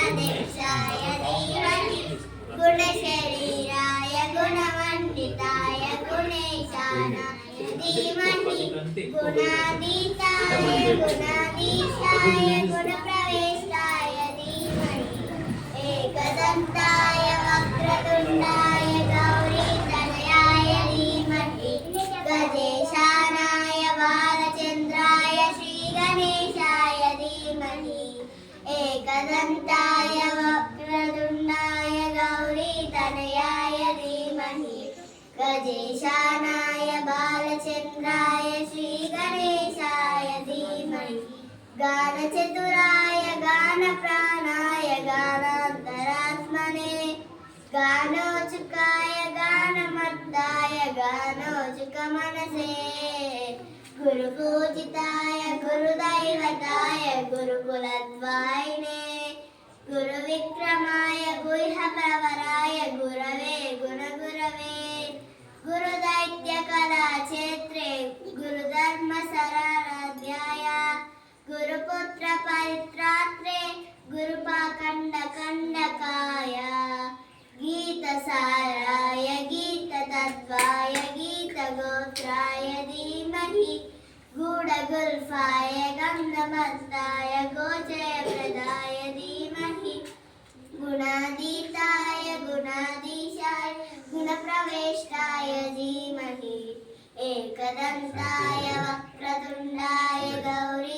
गणाध्यक्षाय धीमहि गुणशरीराय गुणमण्डिताय गुणेशानाय धीमहि गुणातीताय गुणाधीशाय गुणप्रवेशाय धीमहि एकदन्ताय वक्रतुण्डाय गौरीतनयाय धीमहि गजेशानाय बालचन्द्राय श्रीगणेशाय धीमहि एकदन्ताय वक्रतुण्डाय गौरीतनयाय धीमहि गजेशानाय बालचन्द्राय श्रीगणेशाय धीमहि गानचतुराय गानप्राणाय गानान्तरात्मने गानोचुकाय गानमद्दाय गानोचुकमनसे गुरुपूजिताय गुरुदैवताय गुरुकुलद्वायिने गुरुविक्रमाय गुह्यप्रवराय गुरवे गुणगुरवे गुरुदैत्यकलाक्षेत्रे गुरुधर्मसराध्याय गुरुपुत्रपरित्रात्रे गुरुपाखण्डकण्डकाय गीतसाराय गीततत्त्वाय गीतगोत्राय धीमहि गूढगुल्फाय गन्धमत्ताय गोचरप्रदाय धीमहि गुणातीताय गुणाधीशाय गुणप्रवेष्टाय धीमहि एकदन्ताय वक्रतुण्डाय गौरी